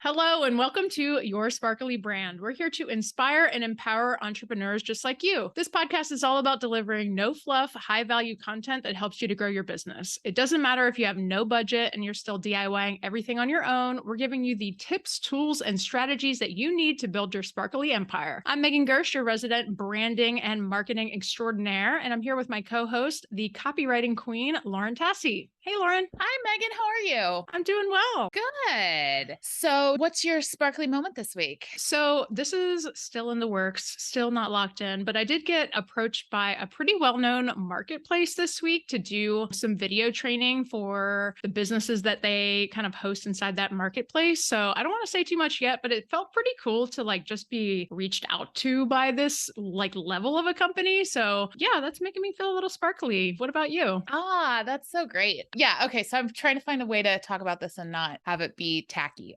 Hello, and welcome to Your Sparkly Brand. We're here to inspire and empower entrepreneurs just like you. This podcast is all about delivering no fluff, high value content that helps you to grow your business. It doesn't matter if you have no budget and you're still DIYing everything on your own. We're giving you the tips, tools, and strategies that you need to build your sparkly empire. I'm Megan Gersh, your resident branding and marketing extraordinaire, and I'm here with my co-host, the copywriting queen, Lauren Tassi. Hey, Lauren. Hi, Megan. How are you? I'm doing well. Good. So what's your sparkly moment this week? So this is still in the works, still not locked in, but I did get approached by a pretty well-known marketplace this week to do some video training for the businesses that they kind of host inside that marketplace. So I don't want to say too much yet, but it felt pretty cool to just be reached out to by this level of a company. So yeah, that's making me feel a little sparkly. What about you? Ah, that's so great. Yeah. Okay. So I'm trying to find a way to talk about this and not have it be tacky.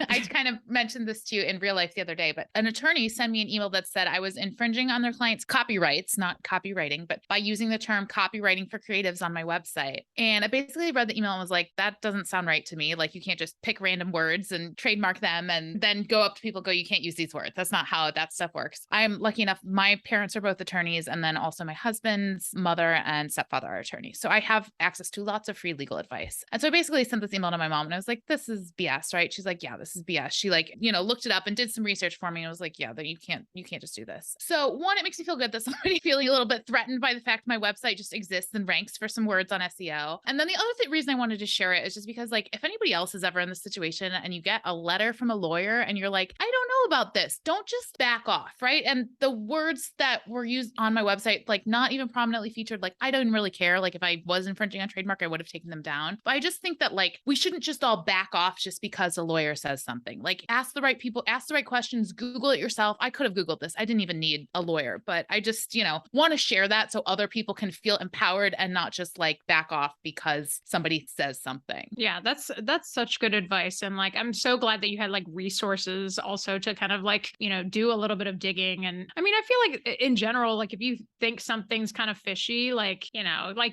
I kind of mentioned this to you in real life the other day, but an attorney sent me an email that said I was infringing on their clients' copyrights, not copywriting, but by using the term copywriting for creatives on my website. And I basically read the email and was like, that doesn't sound right to me. Like, you can't just pick random words and trademark them and then go up to people and go, you can't use these words. That's not how that stuff works. I'm lucky enough. My parents are both attorneys. And then also my husband's mother and stepfather are attorneys. So I have access to lots of free legal advice. And so I basically sent this email to my mom and I was like, this is BS, right? She's like, yeah, this is BS. She looked it up and did some research for me and was like, yeah, then you can't just do this. So one, it makes me feel good that somebody feeling a little bit threatened by the fact my website just exists and ranks for some words on SEO. And then the other reason I wanted to share it is just because if anybody else is ever in this situation and you get a letter from a lawyer and you're like, I don't know about this, don't just back off, right? And the words that were used on my website, not even prominently featured, I don't really care. If I was infringing on trademark, I would have taken them down. But I just think that we shouldn't just all back off just because a lawyer says something. Ask the right people, ask the right questions, Google it yourself. I could have Googled this. I didn't even need a lawyer, but I just, want to share that so other people can feel empowered and not just back off because somebody says something. Yeah, that's such good advice. And I'm so glad that you had resources also to kind of do a little bit of digging. And I mean, I feel in general, if you think something's kind of fishy,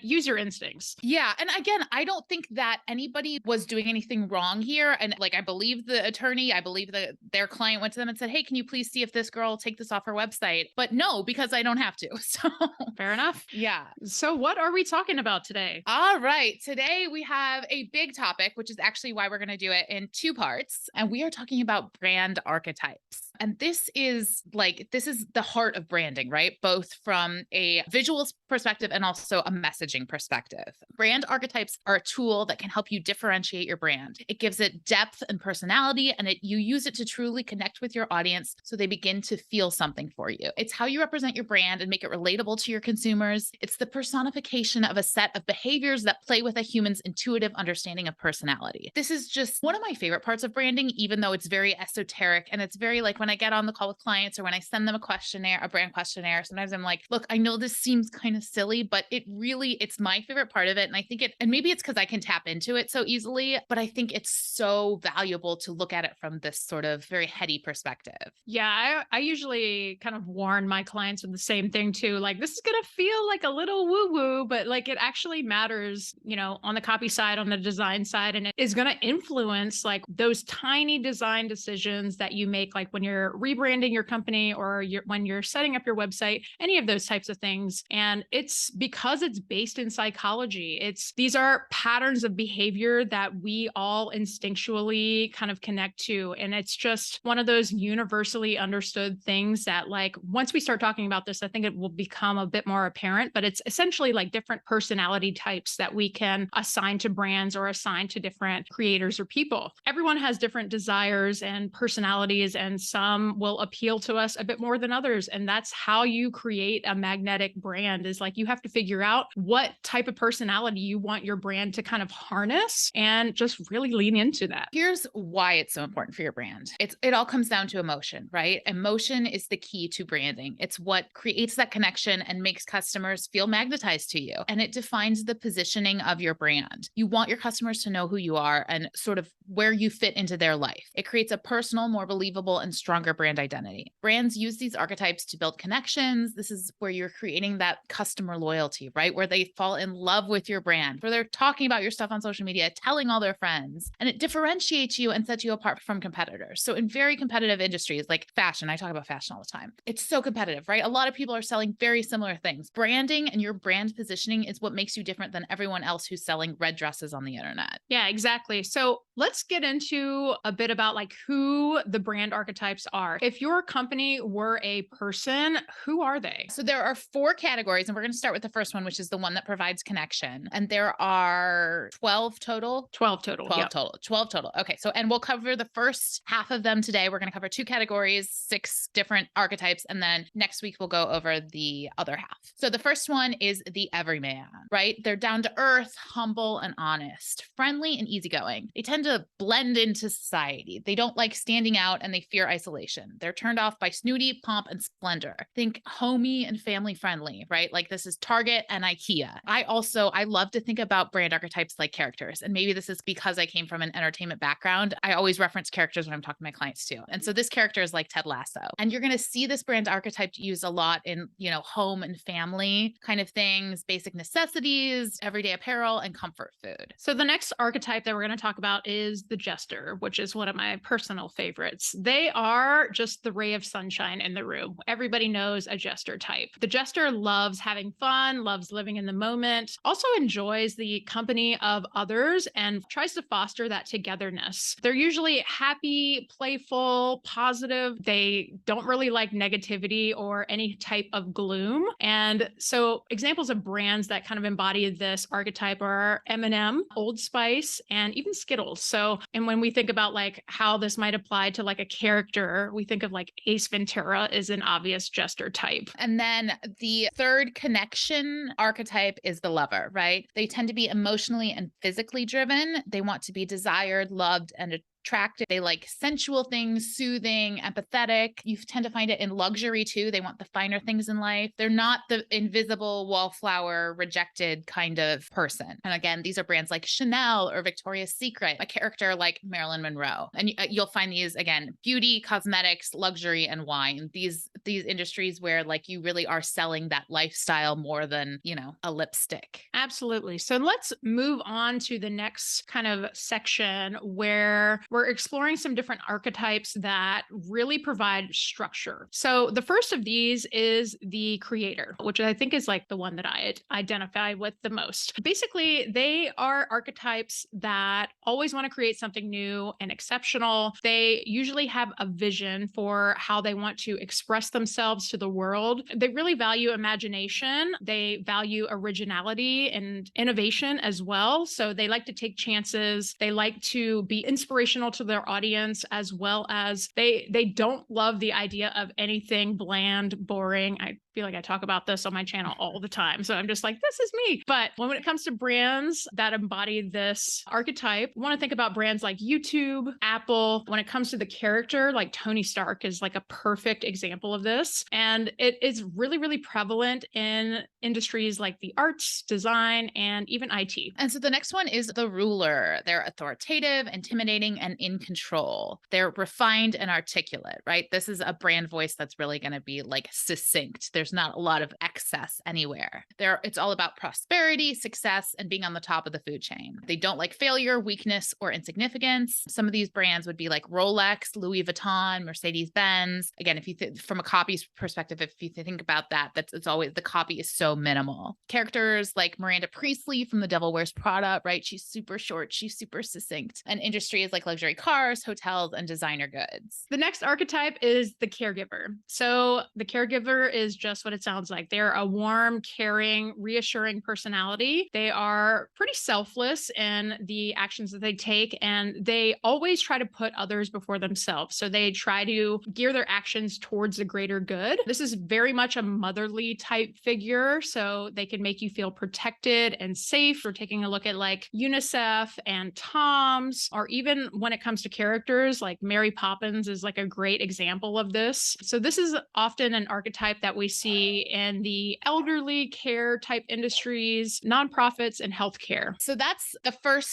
use your instincts. Yeah. And again, I don't think that anybody was doing anything wrong here. And I believe the attorney, I believe that their client went to them and said, hey, can you please see if this girl will take this off her website? But no, because I don't have to. So fair enough. Yeah. So what are we talking about today? All right. Today we have a big topic, which is actually why we're going to do it in two parts. And we are talking about brand archetypes. And this is the heart of branding, right? Both from a visual perspective and also a messaging perspective. Brand archetypes are a tool that can help you differentiate your brand. It gives it depth and personality, and you use it to truly connect with your audience so they begin to feel something for you. It's how you represent your brand and make it relatable to your consumers. It's the personification of a set of behaviors that play with a human's intuitive understanding of personality. This is just one of my favorite parts of branding, even though it's very esoteric and it's very when I get on the call with clients or when I send them a brand questionnaire, sometimes I'm like, look, I know this seems kind of silly, but it's my favorite part of it. And I think and maybe it's because I can tap into it so easily, but I think it's so valuable to look at it from this sort of very heady perspective. Yeah. I usually kind of warn my clients with the same thing too. This is going to feel like a little woo woo, but it actually matters, on the copy side, on the design side, and it is going to influence those tiny design decisions that you make, when you're rebranding your company or when you're setting up your website, any of those types of things. And it's because it's based in psychology. These are patterns of behavior that we all instinctually kind of connect to. And it's just one of those universally understood things that once we start talking about this, I think it will become a bit more apparent, but it's essentially different personality types that we can assign to brands or assign to different creators or people. Everyone has different desires and personalities, and some will appeal to us a bit more than others. And that's how you create a magnetic brand, is you have to figure out what type of personality you want your brand to kind of harness and just really lean into that. Here's why it's so important for your brand. It all comes down to emotion, right? Emotion is the key to branding. It's what creates that connection and makes customers feel magnetized to you. And it defines the positioning of your brand. You want your customers to know who you are and sort of where you fit into their life. It creates a personal, more believable, and strong stronger brand identity. Brands use these archetypes to build connections. This is where you're creating that customer loyalty, right? Where they fall in love with your brand, where they're talking about your stuff on social media, telling all their friends, and it differentiates you and sets you apart from competitors. So in very competitive industries like fashion, I talk about fashion all the time. It's so competitive, right? A lot of people are selling very similar things. Branding and your brand positioning is what makes you different than everyone else who's selling red dresses on the internet. Yeah, exactly. So let's get into a bit about like who the brand archetypes are. If your company were a person, who are they? So there are 4 categories, and we're going to start with the first one, which is the one that provides connection. And there are 12 total. 12 total. 12 Yep. total. 12 total. Okay. So, and we'll cover the first half of them today. We're going to cover 2 categories, 6 different archetypes. And then next week, we'll go over the other half. So the first one is the everyman, right? They're down to earth, humble, and honest, friendly and easygoing. They tend to blend into society. They don't like standing out and they fear isolation. They're turned off by snooty, pomp, and splendor. Think homey and family friendly, right? Like this is Target and IKEA. I love to think about brand archetypes like characters. And maybe this is because I came from an entertainment background. I always reference characters when I'm talking to my clients too. And so this character is like Ted Lasso. And you're going to see this brand archetype used a lot in, home and family kind of things, basic necessities, everyday apparel, and comfort food. So the next archetype that we're going to talk about is the jester, which is one of my personal favorites. They are just the ray of sunshine in the room. Everybody knows a jester type. The jester loves having fun, loves living in the moment, also enjoys the company of others and tries to foster that togetherness. They're usually happy, playful, positive. They don't really like negativity or any type of gloom. And so examples of brands that kind of embody this archetype are M&M, Old Spice, and even Skittles. So, and when we think about like how this might apply to like a character, we think of like Ace Ventura is an obvious jester type. And then the third connection archetype is the lover, right? They tend to be emotionally and physically driven. They want to be desired, loved, and attractive. They like sensual things, soothing, empathetic. You tend to find it in luxury too. They want the finer things in life. They're not the invisible wallflower rejected kind of person. And again, these are brands like Chanel or Victoria's Secret, a character like Marilyn Monroe. And you'll find these again, beauty, cosmetics, luxury, and wine. These industries where like you really are selling that lifestyle more than, a lipstick. Absolutely. So let's move on to the next kind of section where we're exploring some different archetypes that really provide structure. So the first of these is the creator, which I think is like the one that I identify with the most. Basically, they are archetypes that always want to create something new and exceptional. They usually have a vision for how they want to express themselves to the world. They really value imagination. They value originality and innovation as well. So they like to take chances. They like to be inspirational to their audience, as well as they don't love the idea of anything bland, boring. I feel like I talk about this on my channel all the time. So I'm just like, this is me. But when it comes to brands that embody this archetype, I want to think about brands like YouTube, Apple. When it comes to the character, like Tony Stark is like a perfect example of this. And it is really, really prevalent in industries like the arts, design, and even IT. And so the next one is the ruler. They're authoritative, intimidating, and in control. They're refined and articulate, right? This is a brand voice that's really going to be like succinct. There's not a lot of excess anywhere. It's all about prosperity, success, and being on the top of the food chain. They don't like failure, weakness, or insignificance. Some of these brands would be like Rolex, Louis Vuitton, Mercedes-Benz. Again, if you from a copy perspective, if you think about that, it's always the copy is so minimal. Characters like Miranda Priestly from The Devil Wears Prada, right? She's super short, she's super succinct. And industries like luxury cars, hotels, and designer goods. The next archetype is the caregiver. So the caregiver is just what it sounds like. They're a warm, caring, reassuring personality. They are pretty selfless in the actions that they take, and they always try to put others before themselves. So they try to gear their actions towards the greater good. This is very much a motherly type figure, so they can make you feel protected and safe. We're taking a look at like UNICEF and Toms, or even when it comes to characters, like Mary Poppins is like a great example of this. So this is often an archetype that we see in the elderly care type industries, nonprofits, and healthcare. So that's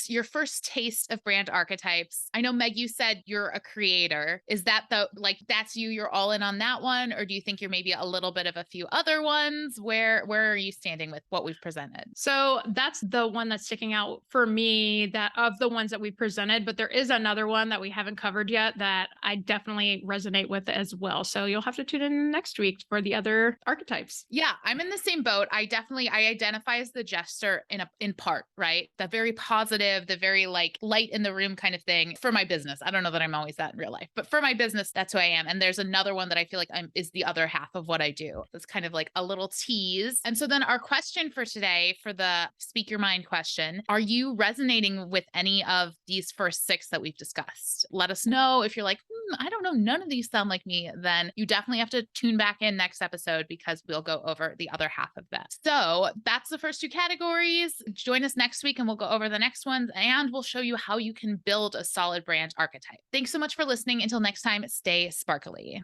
your first taste of brand archetypes. I know, Meg, you said you're a creator. Is that that's you, you're all in on that one? Or do you think you're maybe a little bit of a few other ones? Where are you standing with what we've presented? So that's the one that's sticking out for me, that of the ones that we presented, but there is another one that we haven't covered yet that I definitely resonate with as well. So you'll have to tune in next week for the other archetypes. Yeah, I'm in the same boat. I identify as the jester in part, right? The very positive, the very like light in the room kind of thing for my business. I don't know that I'm always that in real life, but for my business, that's who I am. And there's another one that I feel like is the other half of what I do. It's kind of like a little tease. And so then our question for today, for the Speak Your Mind question, are you resonating with any of these first 6 that we've discussed? Let us know. If you're like, I don't know, none of these sound like me, then you definitely have to tune back in next episode because we'll go over the other half of that. So that's the first 2 categories. Join us next week and we'll go over the next ones, and we'll show you how you can build a solid brand archetype. Thanks so much for listening. Until next time, stay sparkly.